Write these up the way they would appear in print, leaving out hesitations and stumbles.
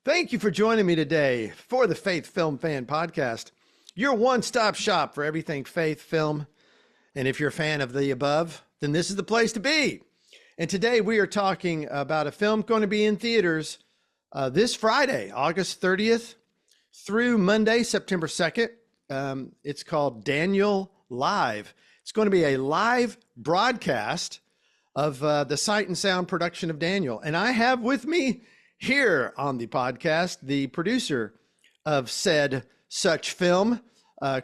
Thank you for joining me today for the Faith Film Fan Podcast, your one-stop shop for everything faith film. And if you're a fan of the above, then this is the place to be. And today we are talking about a film going to be in theaters this Friday, August 30th through Monday, September 2nd. It's called Daniel Live. It's going to be a live broadcast of the Sight and Sound production of Daniel. And I have with me here on the podcast the producer of said such film,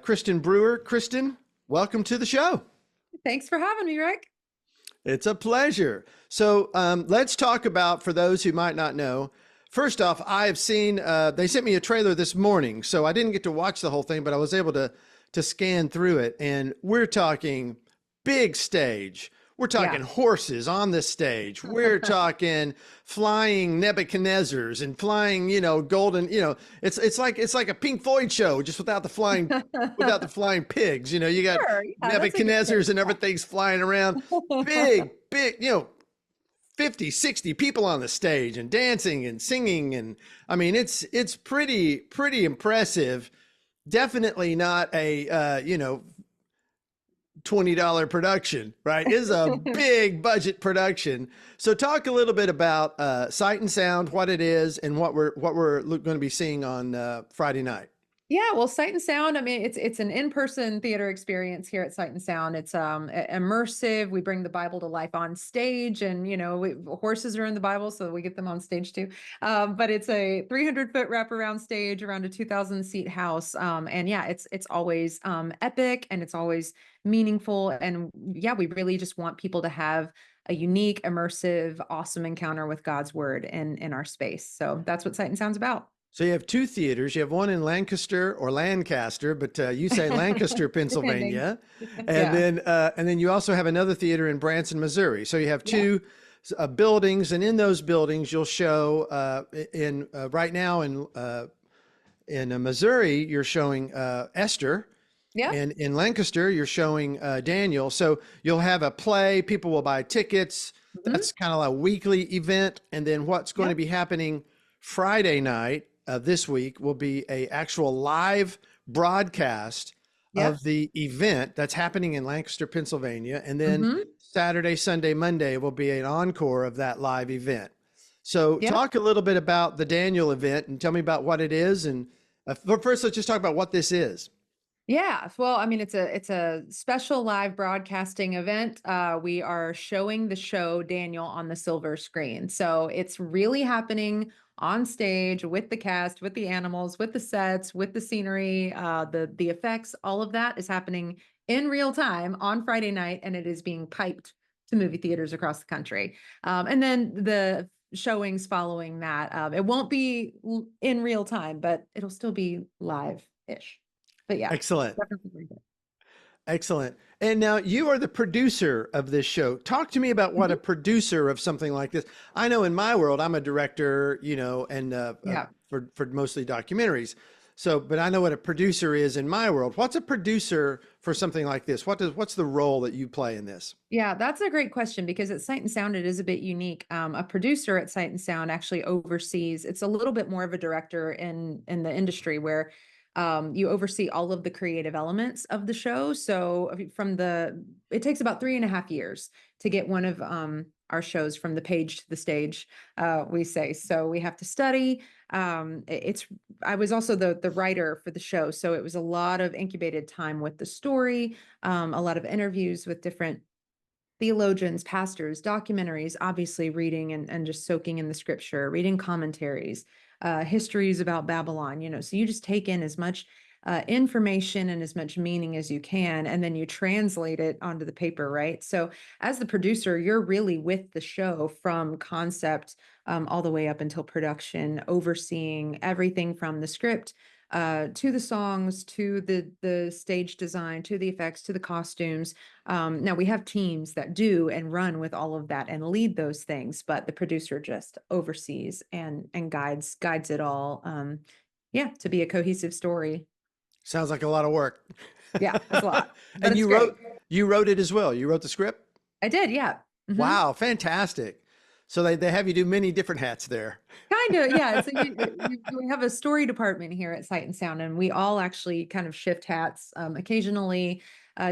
Kristen Brewer. Kristen, welcome to the show. Thanks for having me, Rick. It's a pleasure. So let's talk about, for those who might not know, first off, I've seen, they sent me a trailer this morning, so I didn't get to watch the whole thing, but I was able to scan through it. And we're talking big stage. We're talking horses on the stage. We're talking flying Nebuchadnezzars and flying, golden, it's like a Pink Floyd show, just without the flying pigs. You got Nebuchadnezzars and everything's flying around. Big, 50, 60 people on the stage and dancing and singing. And I mean, it's pretty impressive. Definitely not a, $20 production, right? Is a big budget production. So talk a little bit about Sight and Sound, what it is, and what we're going to be seeing on Friday night. Yeah, well, Sight and Sound, I mean, it's an in-person theater experience here at Sight and Sound. It's immersive. We bring the Bible to life on stage, and horses are in the Bible, so we get them on stage too. But it's a 300-foot wraparound stage around a 2,000-seat house, and yeah, it's always epic, and it's always meaningful, and yeah, we really just want people to have a unique, immersive, awesome encounter with God's word in our space. So that's what Sight and Sound's about. So you have two theaters. You have one in Lancaster, but you say Lancaster, Pennsylvania, and then you also have another theater in Branson, Missouri. So you have two buildings, and in those buildings, you'll show right now in Missouri, you're showing Esther. Yeah. And in Lancaster, you're showing Daniel. So you'll have a play. People will buy tickets. Mm-hmm. That's kind of a weekly event, and then what's going to be happening Friday night this week will be a actual live broadcast of the event that's happening in Lancaster, Pennsylvania. And then Saturday, Sunday, Monday will be an encore of that live event. So talk a little bit about the Daniel event and tell me about what it is. And first, let's just talk about what this is. Yeah, well, I mean, it's a special live broadcasting event. We are showing the show Daniel on the silver screen. So it's really happening on stage with the cast, with the animals, with the sets, with the scenery, the effects. All of that is happening in real time on Friday night, and it is being piped to movie theaters across the country. And then the showings following that, it won't be in real time, but it'll still be live-ish. But yeah. Excellent. Excellent. And now you are the producer of this show. Talk to me about what a producer of something like this. I know in my world, I'm a director, and for mostly documentaries. So, but I know what a producer is in my world. What's a producer for something like this? What's the role that you play in this? Yeah, that's a great question, because at Sight and Sound, it is a bit unique. A producer at Sight and Sound actually oversees, it's a little bit more of a director in the industry, where you oversee all of the creative elements of the show. So it takes about 3.5 years to get one of our shows from the page to the stage, we say. So we have to study. I was also the writer for the show. So it was a lot of incubated time with the story, a lot of interviews with different theologians, pastors, documentaries, obviously reading and just soaking in the scripture, reading commentaries, histories about Babylon, so you just take in as much information and as much meaning as you can, and then you translate it onto the paper, right? So as the producer, you're really with the show from concept all the way up until production, overseeing everything from the script to the songs, to the stage design, to the effects, to the costumes. Now we have teams that do and run with all of that and lead those things, but the producer just oversees and guides it all. To be a cohesive story. Sounds like a lot of work. Yeah, it's a lot. And you wrote it as well. You wrote the script? I did, yeah. Mm-hmm. Wow, fantastic. So they have you do many different hats there. Kind of, yeah. So we have a story department here at Sight and Sound, and we all actually kind of shift hats occasionally,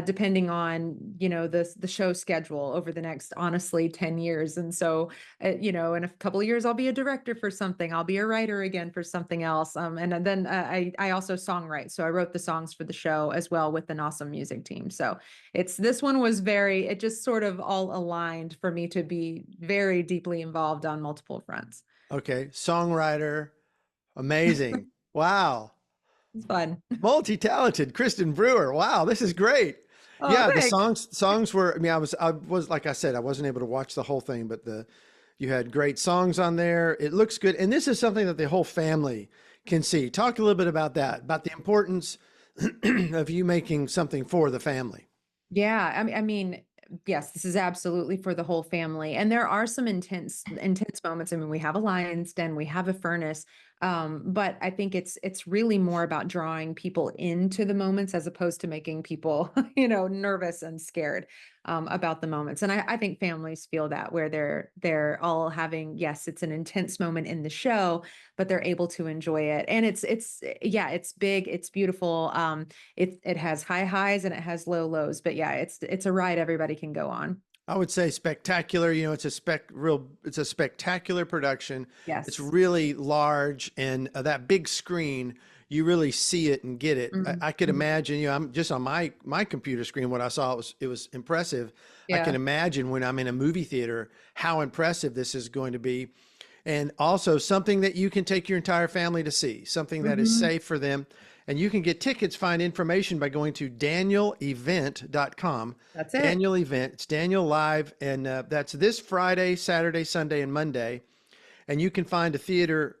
depending on the show schedule over the next honestly 10 years. And so in a couple of years I'll be a director for something, I'll be a writer again for something else. And then I also songwrite, so I wrote the songs for the show as well with an awesome music team. So this one was it just sort of all aligned for me to be very deeply involved on multiple fronts. Okay, songwriter, amazing. Wow. It's fun. Multi-talented Kristen Brewer. Wow, this is great. Oh, Yeah, the thanks. songs were, I mean, I was like I said, I wasn't able to watch the whole thing, but you had great songs on there. It looks good. And this is something that the whole family can see. Talk a little bit about that, about the importance of you making something for the family. Yeah, I mean, yes, this is absolutely for the whole family. And there are some intense moments. I mean, we have a lion's den, we have a furnace. But I think it's really more about drawing people into the moments as opposed to making people, nervous and scared about the moments. And I think families feel that where they're all having, yes, it's an intense moment in the show, but they're able to enjoy it. And yeah, it's big, it's beautiful. It has high highs and it has low lows, but yeah, it's a ride everybody can go on. I would say spectacular. It's a spectacular production. It's Yes. really large, and that big screen, you really see it and get it. Mhm, I could mhm. imagine, I'm just on my computer screen. What I saw it was impressive. I can Yeah. imagine when I'm in a movie theater how impressive this is going to be, and also something that you can take your entire family to see, something that is Mhm. safe for them. And you can get tickets, find information by going to danielevent.com. That's it. Daniel Event. It's Daniel Live, and that's this Friday, Saturday, Sunday, and Monday. And you can find a theater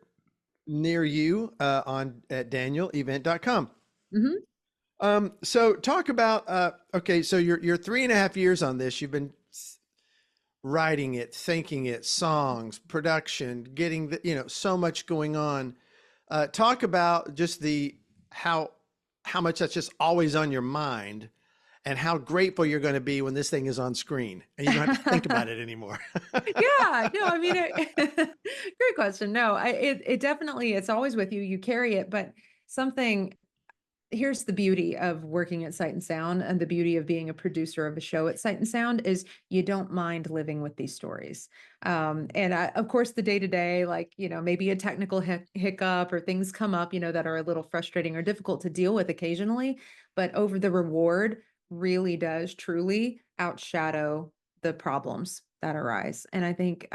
near you on at danielevent.com. Mhm. So talk about okay, so you're 3.5 years on this. You've been writing it, thinking it, songs, production, getting so much going on. Talk about just the how how much that's just always on your mind, and how grateful you're going to be when this thing is on screen and you don't have to think about it anymore. Yeah, no, I mean, great question. No, it definitely, it's always with you. You carry it, but something here's the beauty of working at Sight and Sound and the beauty of being a producer of a show at Sight and Sound is you don't mind living with these stories. And of course, the day to day, like, maybe a technical hiccup or things come up, that are a little frustrating or difficult to deal with occasionally, but over the reward really does truly outshadow the problems that arise. And I think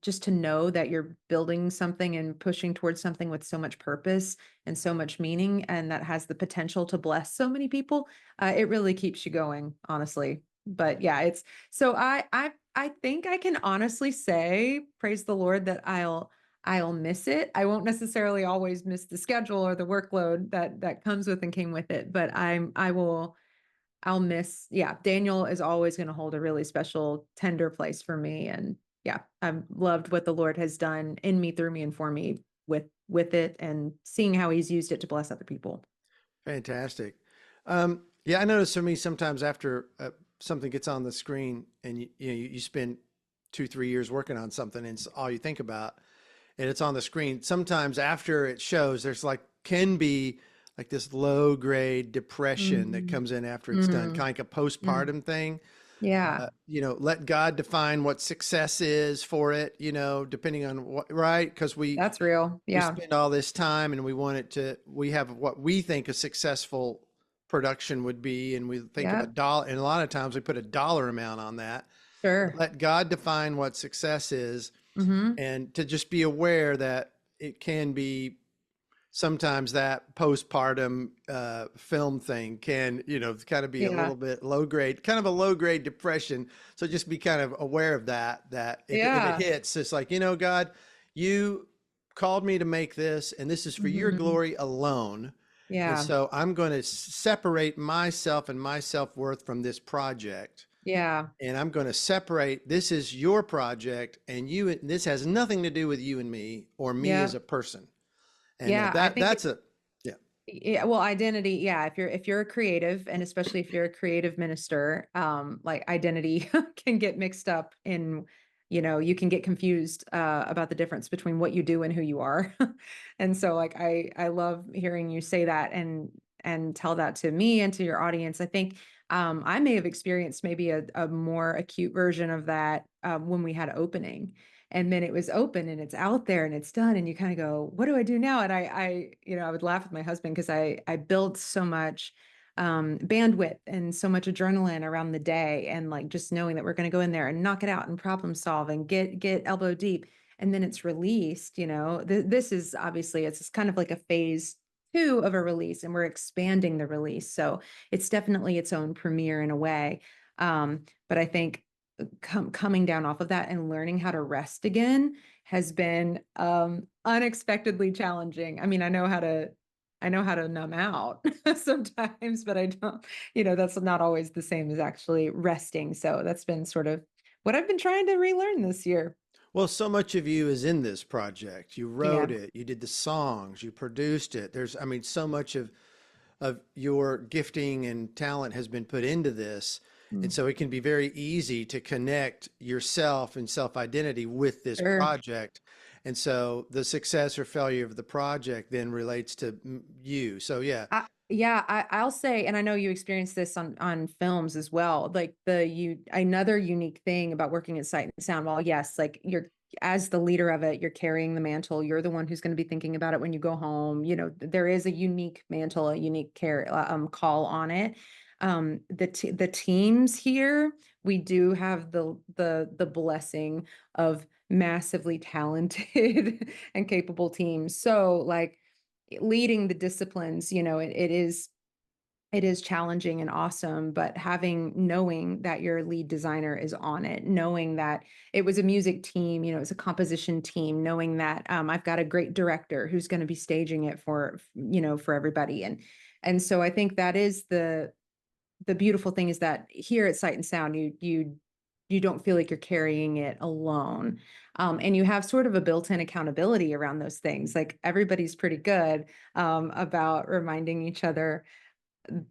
just to know that you're building something and pushing towards something with so much purpose and so much meaning and that has the potential to bless so many people, it really keeps you going, honestly. But yeah, it's so I think I can honestly say, praise the Lord, that I'll miss it. I won't necessarily always miss the schedule or the workload that comes with and came with it, but I'll miss, yeah, Daniel is always going to hold a really special, tender place for me. And yeah, I've loved what the Lord has done in me, through me, and for me with it, and seeing how he's used it to bless other people. Fantastic. Yeah, I notice for me sometimes after something gets on the screen and you spend 2-3 years working on something and it's all you think about, and it's on the screen. Sometimes after it shows, there's like can be like this low grade depression that Mhm. comes in after it's done, Mhm. kind of like a Mm. postpartum thing. Yeah, Let God define what success is for it, depending on what, right? Because that's real. we Yeah. spend all this time and we have what we think a successful production would be, and we think of a Yeah. dollar, and a lot of times we put a dollar amount on that. But Sure. let God define what success is, Hmm. and to just be aware that it can be sometimes that postpartum film thing can kind of be a Yeah. little bit low grade, kind of a low grade depression. So just be kind of aware of that if it Yeah. hits, it's like, God, you called me to make this, and this is for your Hmm. glory alone. And Yeah. so I'm going to separate myself and my self-worth from this project, Yeah. and I'm going to separate, this is your project, and this has nothing to do with you and me, or me as Yeah. a person. And Yeah. I that think that's a yeah. yeah, well, identity, yeah, if you're a creative, and especially if you're a creative minister, like identity can get mixed up in you can get confused about the difference between what you do and who you are. And so like I love hearing you say that and tell that to me and to your audience. I think I may have experienced maybe a more acute version of that when we had opening. And then it was open and it's out there and it's done. And you kind of go, what do I do now? And I would laugh with my husband because I built so much bandwidth and so much adrenaline around the day, and like just knowing that we're going to go in there and knock it out and problem solve and get elbow deep. And then it's released, this is obviously, it's kind of like a phase two of a release, and we're expanding the release. So it's definitely its own premiere in a way. But I think coming down off of that and learning how to rest again has been unexpectedly challenging. I mean, I know how to numb out sometimes, but I don't, that's not always the same as actually resting. So that's been sort of what I've been trying to relearn this year. Well, so much of you is in this project. You Yeah. wrote it, you did the songs, you produced it. I mean, so much of your gifting and talent has been put into this. And Mm. so it can be very easy to connect yourself and self-identity with this Sure. project. And so the success or failure of the project then relates to you. So yeah. Yeah, I'll say, and I know you experienced this on films as well. Like another unique thing about working at Sight and Sound. Well, yes, like you're as the leader of it, you're carrying the mantle. You're the one who's going to be thinking about it when you go home. There is a unique mantle, a unique care call on it. The teams here, we do have the blessing of massively talented and capable teams. So like leading the disciplines, it is challenging and awesome, but knowing that your lead designer is on it, knowing that it was a music team, it's a composition team, knowing that I've got a great director who's going to be staging it for everybody. And so I think that is the beautiful thing, is that here at Sight and Sound, you don't feel like you're carrying it alone. And you have sort of a built-in accountability around those things. Like everybody's pretty good about reminding each other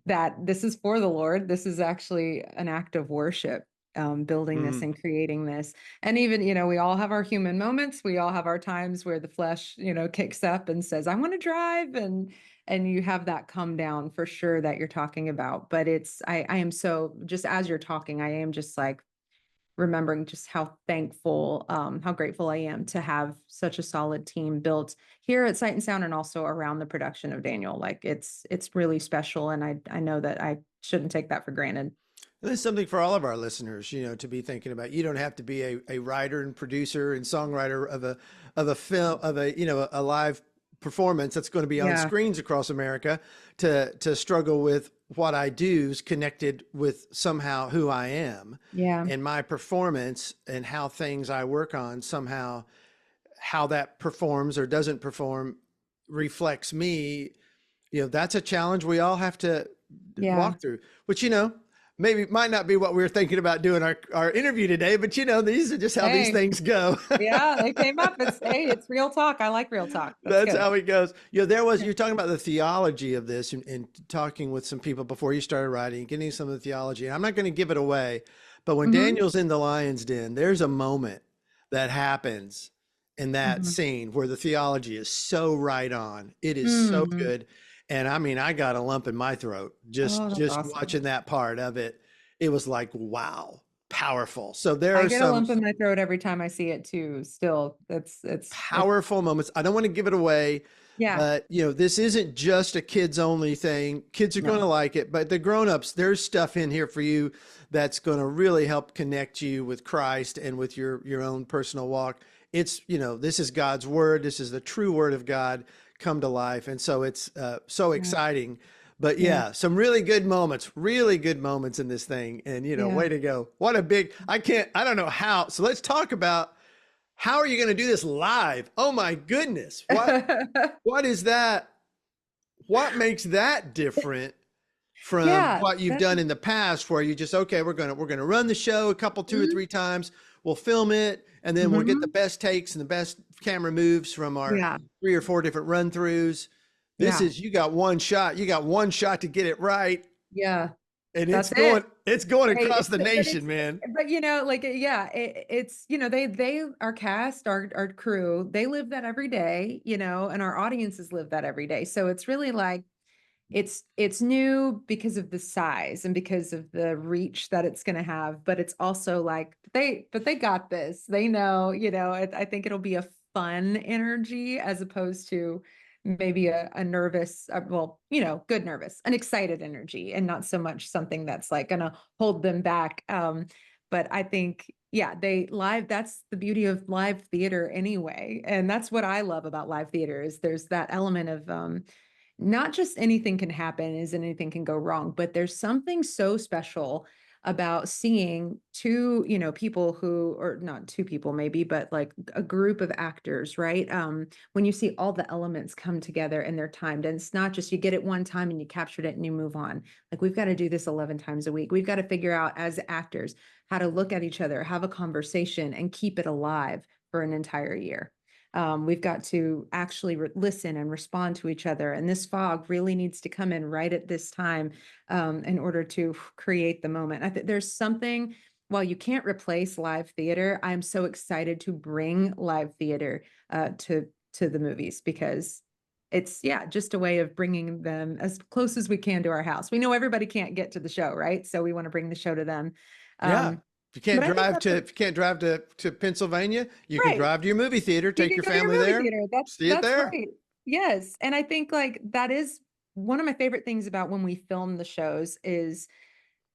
that this is for the Lord. This is actually an act of worship, building this Mm. and creating this. And even, we all have our human moments. We all have our times where the flesh, kicks up and says, I want to drive. And you have that come down for sure that you're talking about. But I am so, just as you're talking, I am just like remembering just how thankful, how grateful I am to have such a solid team built here at Sight and Sound, and also around the production of Daniel. Like it's really special, and I know that I shouldn't take that for granted. There's something for all of our listeners, to be thinking about. You don't have to be a writer and producer and songwriter of a film, of a live performance that's going to be on Yeah, screens across America to struggle with what I do is connected with somehow who I am yeah, and my performance and how things I work on somehow, how that performs or doesn't perform reflects me. That's a challenge we all have to yeah. walk through, which, maybe might not be what we were thinking about doing our interview today, but these are just how these Hey, things go. yeah, they came up. It's real talk. I like real talk. That's That's good. how it goes. You're talking about the theology of this and talking with some people before you started writing, getting some of the theology. And I'm not going to give it away, but when Hmm. Daniel's in the lion's den, there's a moment that happens in that Hmm. scene where the theology is so right on. It is so Hmm. good. And I mean, I got a lump in my throat Oh, that's just awesome. watching that part of it. It was like, wow, powerful. So there I are get a some lump in my throat every time I see it too. Still, it's powerful moments. I don't want to give it away, yeah. but this isn't just a kids only thing. Kids are going to No. like it, but the grown-ups, there's stuff in here for you that's going to really help connect you with Christ and with your own personal walk. It's, this is God's word. This is the true word of God come to life. And so it's so Yeah. exciting. But Yeah. yeah, some really good moments in this thing. And, Yeah. way to go. I don't know how. So let's talk about how are you going to do this live? Oh my goodness. What is that? What makes that different from Yeah. what you've That's done in the past where you just, okay, we're going to run the show a couple, two or mhm. three times. We'll film it and then we'll get the Mhm. best takes and the best camera moves from our Yeah. 3 or 4 different run throughs. This Yeah. is, you got one shot. You got one shot to get it right. Yeah. And That's it. it's going Right. across the nation, man. But like, yeah, it's, they, our cast, our crew, they live that every day, and our audiences live that every day. So it's really like, it's new because of the size and because of the reach that it's going to have, but it's also like but they got this. They know, I think it'll be a fun energy as opposed to maybe a nervous, well, good nervous, an excited energy, and not so much something that's like going to hold them back. But I think, yeah, that's the beauty of live theater anyway. And that's what I love about live theater is there's that element of, not just anything can happen is anything can go wrong, but there's something so special about seeing two, people who, or not two people maybe, but like a group of actors, right? When you see all the elements come together and they're timed, and it's not just you get it one time and you captured it and you move on. Like we've got to do this 11 times a week. We've got to figure out as actors how to look at each other, have a conversation, and keep it alive for an entire year. We've got to actually listen and respond to each other. And this fog really needs to come in right at this time in order to create the moment. I think there's something, while you can't replace live theater, I'm so excited to bring live theater to the movies because it's, yeah, just a way of bringing them as close as we can to our house. We know everybody can't get to the show, right? So we want to bring the show to them. Yeah. Um, but I think that's If you can't drive to Pennsylvania, you can right. drive to your movie theater, You take can your go to your family movie there, theater. see it That's there. right. Yes. And I think like that is one of my favorite things about when we film the shows is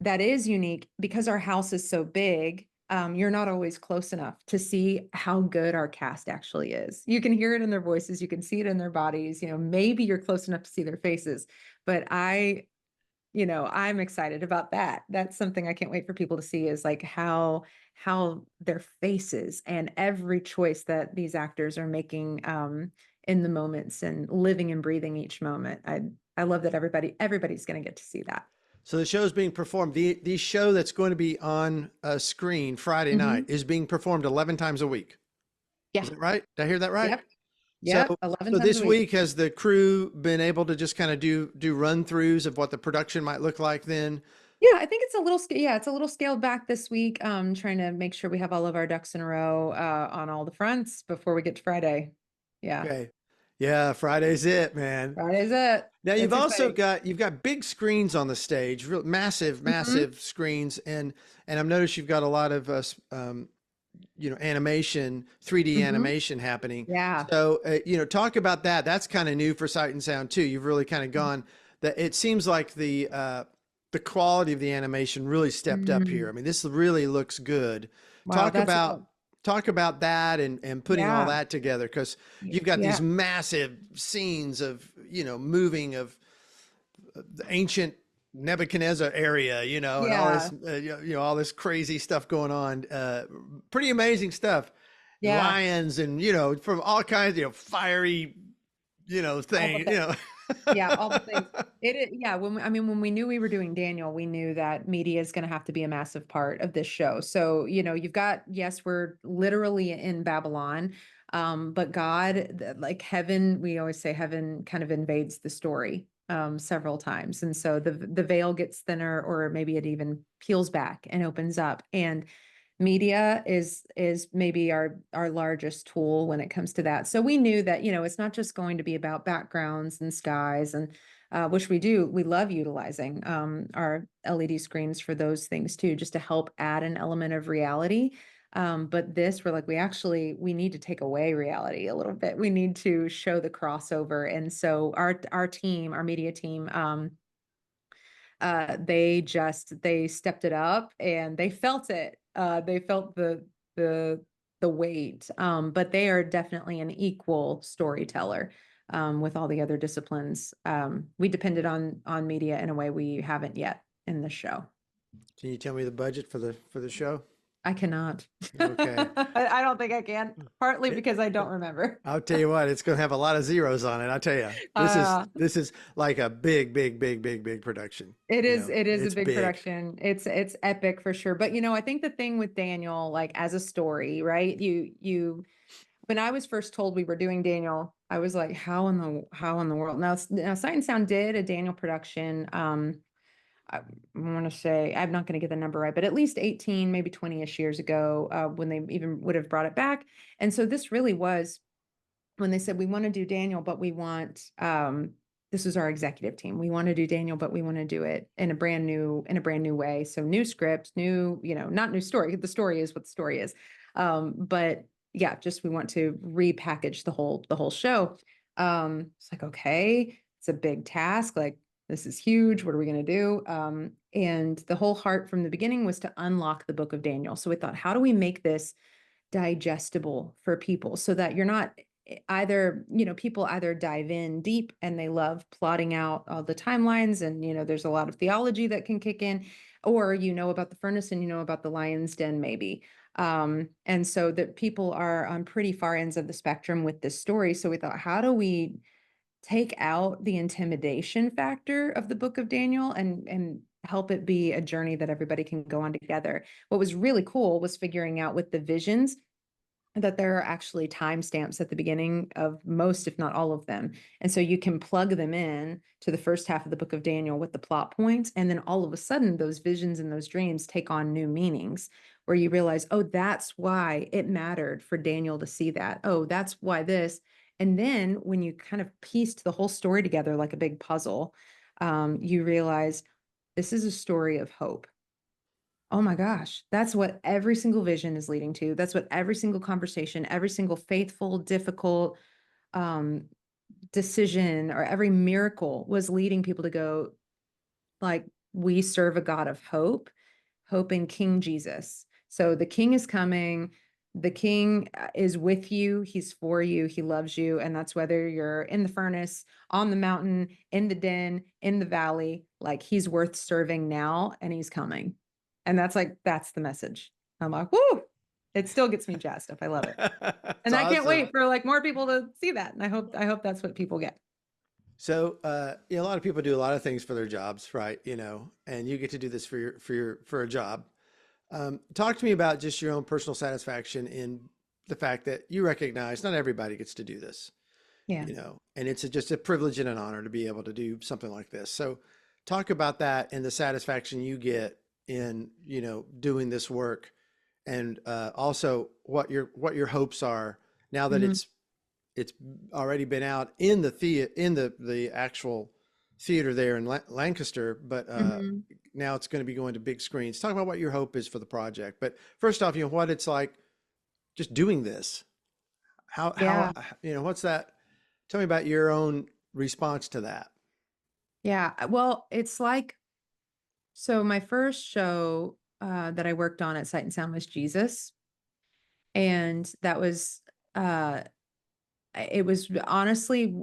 that is unique because our house is so big. You're not always close enough to see how good our cast actually is. You can hear it in their voices, you can see it in their bodies, maybe you're close enough to see their faces, but I'm excited about that. That's something I can't wait for people to see is like how their faces and every choice that these actors are making in the moments and living and breathing each moment. I love that everybody's going to get to see that. So the show is being performed. The show that's going to be on a screen Friday night Hmm. is being performed 11 times a week. Yeah. Is that right? Did I hear that right? Yep. So, Yep. 11 so times this a week. week has the crew been able to just kind of do run throughs of what the production might look like then? Yeah, I think it's a little, yeah, it's a little scaled back this week. Trying to make sure we have all of our ducks in a row on all the fronts before we get to Friday. Yeah. Okay. Yeah, Friday's it, man. Friday's it. Now It's exciting. you've got big screens on the stage, real Mhm. massive screens, and I've noticed you've got a lot of animation, 3D Mhm. animation happening. Yeah. So talk about that. That's kind of new for Sight and Sound too. You've really kind of gone that. It seems like the quality of the animation really stepped up here. I Mm. mean, this really looks good. Wow, Talk that's about talk about that and putting all yeah. that together because you've got these Yeah. massive scenes of moving of the ancient Nebuchadnezzar area, and all Yeah. this, all this crazy stuff going on. Pretty amazing stuff. And Yeah. lions and, from all kinds, fiery, All the thing, things. Yeah, all the things. Yeah, when we knew we were doing Daniel, we knew that media is going to have to be a massive part of this show. So, you've got, yes, we're literally in Babylon, but God, like heaven, we always say heaven kind of invades the story several times. And so the veil gets thinner, or maybe it even peels back and opens up. And media is maybe our largest tool when it comes to that. So we knew that, it's not just going to be about backgrounds and skies and which we love utilizing our LED screens for those things too, just to help add an element of reality. But we're like, we need to take away reality a little bit. We need to show the crossover. And so our team, our media team, they stepped it up and they felt it. They felt the the weight. But they are definitely an equal storyteller with all the other disciplines. We depended on media in a way we haven't yet in the show. Can you tell me the budget for the show? I cannot. Okay. I don't think I can, partly because I don't remember. I'll tell you what, it's going to have a lot of zeros on it. I'll tell you, Uh, this is like a big production. it is a It's big big. production. It's epic for sure. But I think the thing with Daniel, like as a story, right? When I was first told we were doing Daniel, I was like, how in the world? Now Sight and Sound did a Daniel production I want to say, I'm not going to get the number right, but at least 18, maybe 20-ish years ago, when they even would have brought it back. And so this really was when they said, we want to do Daniel, but we want, this was our executive team. We want to do Daniel, but we want to do it in a brand new way. So new script, new, not new story. The story is what the story is. But yeah, just, we want to repackage the whole show. It's like, okay, it's a big task. Like, this is huge. What are we going to do? And the whole heart from the beginning was to unlock the book of Daniel. So we thought, how do we make this digestible for people so that you're not either, people either dive in deep and they love plotting out all the timelines, and, there's a lot of theology that can kick in, or, about the furnace and, about the lion's den, maybe. And so that people are on pretty far ends of the spectrum with this story. So we thought, how do we take out the intimidation factor of the book of Daniel and help it be a journey that everybody can go on together? What was really cool was figuring out with the visions that there are actually timestamps at the beginning of most, if not all of them. And so you can plug them in to the first half of the book of Daniel with the plot points. And then all of a sudden, those visions and those dreams take on new meanings, where you realize, oh, that's why it mattered for Daniel to see that. Oh, that's why this. And then when you kind of pieced the whole story together like a big puzzle, you realize this is a story of hope. Oh my gosh, that's what every single vision is leading to. That's what every single conversation, every single faithful, difficult um, decision, or every miracle was leading people to go, like, we serve a God of hope, hope in King Jesus. So the King is coming. The King is with you. He's for you. He loves you. And that's whether you're in the furnace, on the mountain, in the den, in the valley, like, he's worth serving now, and he's coming. And that's the message. I'm like, whoo, it still gets me jazzed up. I love it. It's And I can't awesome. wait for like more people to see that. And I hope that's what people get. So, a lot of people do a lot of things for their jobs, right? And you get to do this for a job. Talk to me about just your own personal satisfaction in the fact that you recognize not everybody gets to do this, Yeah. and it's just a privilege and an honor to be able to do something like this. So, talk about that and the satisfaction you get in, doing this work, and also what your hopes are now that Hmm. it's already been out in the actual theater there in Lancaster, but Hmm. now it's going to be going to big screens. Talk about what your hope is for the project. But first off, what it's like just doing this. How Yeah. what's that? Tell me about your own response to that. Yeah. Well, it's like, so my first show that I worked on at Sight and Sound was Jesus. And that was, uh, it was honestly,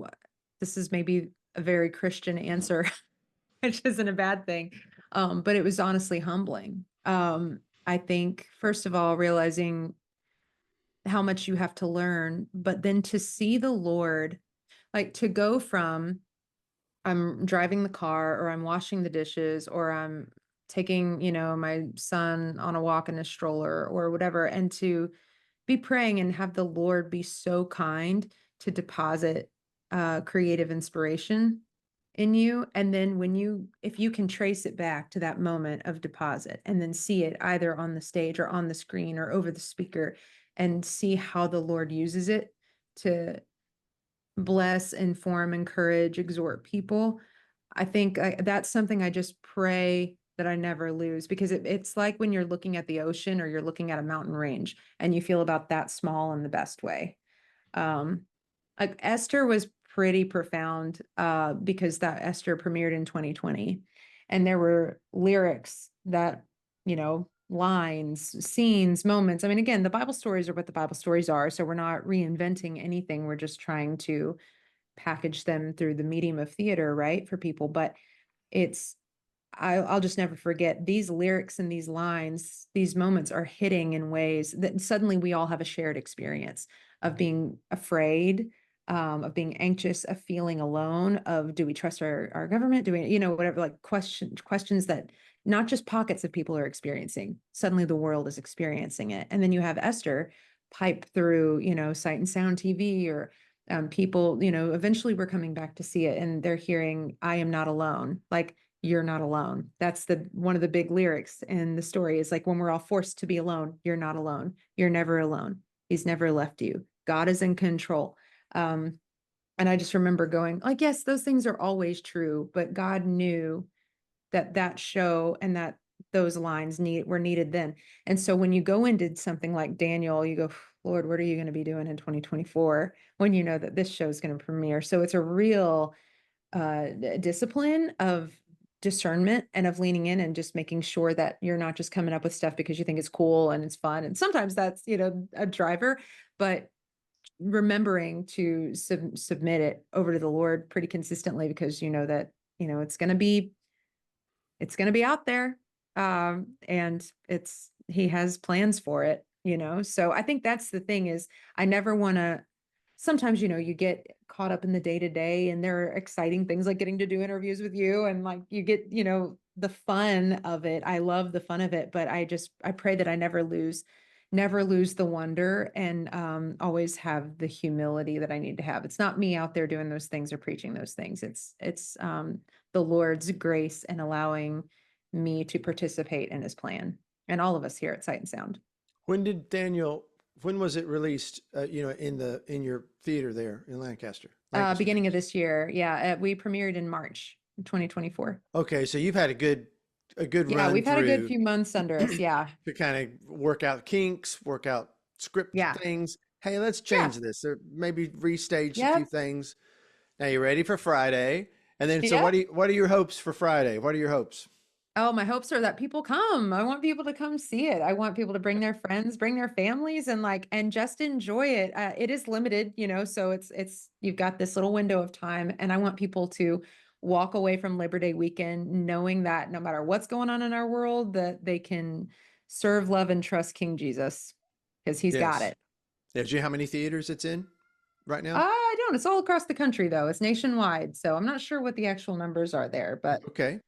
this is maybe a very Christian answer, which isn't a bad thing. But it was honestly humbling. I think, first of all, realizing how much you have to learn, but then to see the Lord, like, to go from, I'm driving the car, or I'm washing the dishes, or I'm taking, my son on a walk in a stroller or whatever, and to be praying and have the Lord be so kind to deposit creative inspiration in you. And then if you can trace it back to that moment of deposit and then see it either on the stage or on the screen or over the speaker, and see how the Lord uses it to bless, inform, encourage, exhort people. I think that's something I just pray that I never lose, because it's like when you're looking at the ocean or you're looking at a mountain range and you feel about that small in the best way. Um, like Esther was pretty profound because that Esther premiered in 2020, and there were lyrics that, lines, scenes, moments. I mean, again, the Bible stories are what the Bible stories are. So we're not reinventing anything. We're just trying to package them through the medium of theater, right, for people. But it's, I'll just never forget these lyrics and these lines, these moments are hitting in ways that suddenly we all have a shared experience of being afraid, of being anxious, of feeling alone, of, do we trust our government? Do we, whatever, like questions that not just pockets of people are experiencing. Suddenly the world is experiencing it. And then you have Esther pipe through, Sight and Sound TV, or people, eventually we're coming back to see it and they're hearing, I am not alone. Like, you're not alone. That's the one of the big lyrics in the story is like when we're all forced to be alone, you're not alone. You're never alone. He's never left you. God is in control. Um, and I just remember going, like, yes, those things are always true, but God knew that that show and that those lines were needed then. And so when you go into something like Daniel, you go, Lord, what are you going to be doing in 2024 when you know that this show is going to premiere? So it's a real discipline of discernment and of leaning in and just making sure that you're not just coming up with stuff because you think it's cool and it's fun. And sometimes that's, a driver, but remembering to submit it over to the Lord pretty consistently because you know that, it's going to be out there. And he has plans for it, So I think that's the thing is I never want to, sometimes, you get caught up in the day to day and there are exciting things like getting to do interviews with you and like you get, the fun of it. I love the fun of it, but I pray that I never lose the wonder and always have the humility that I need to have. It's not me out there doing those things or preaching those things. It's the Lord's grace and allowing me to participate in his plan and all of us here at Sight and Sound. When did Daniel? When was it released? In your theater there in Lancaster. Beginning of this year. Yeah. We premiered in March 2024. Okay, so you've had a good Yeah, run we've had a good through few months under us. Yeah. to kind of work out kinks, work out script Yeah. things. Hey, let's Yeah. change this, or maybe restage a few Yep. things. Now you're ready for Friday, and then so Yep. what are your hopes for Friday? What are your hopes? Oh, my hopes are that people come. I want people to come see it. I want people to bring their friends, bring their families and just enjoy it. It is limited, so you've got this little window of time and I want people to walk away from Labor Day weekend knowing that no matter what's going on in our world, that they can serve, love, and trust King Jesus because he's got Yes. it. Yeah, do you know how many theaters it's in right now? I don't. It's all across the country though. It's nationwide. So I'm not sure what the actual numbers are there, but Okay.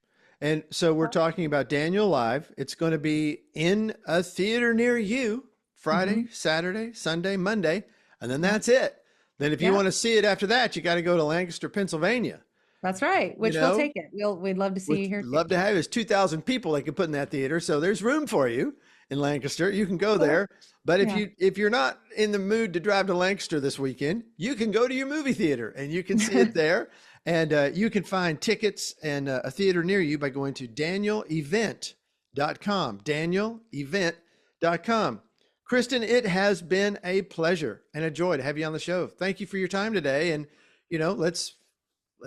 And so we're talking about Daniel Live. It's going to be in a theater near you Friday, Mhm. Saturday, Sunday, Monday, and then Yeah. that's it. Then if you Yeah. want to see it after that, you got to go to Lancaster, Pennsylvania. That's right. You Which we'll know, take it. We'd love to see which you here we'd too. love to have. There's 2,000 people they could put in that theater, so there's room for you in Lancaster. You can go Cool. there. But Yeah. if you're not in the mood to drive to Lancaster this weekend, you can go to your movie theater and you can see it there. And you can find tickets and a theater near you by going to danielevent.com. Danielevent.com. Kristen, it has been a pleasure and a joy to have you on the show. Thank you for your time today. And let's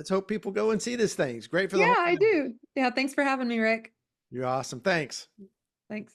hope people go and see this thing. It's great for the Yeah, whole I family. do. Yeah, thanks for having me, Rick. You're awesome. Thanks. Thanks.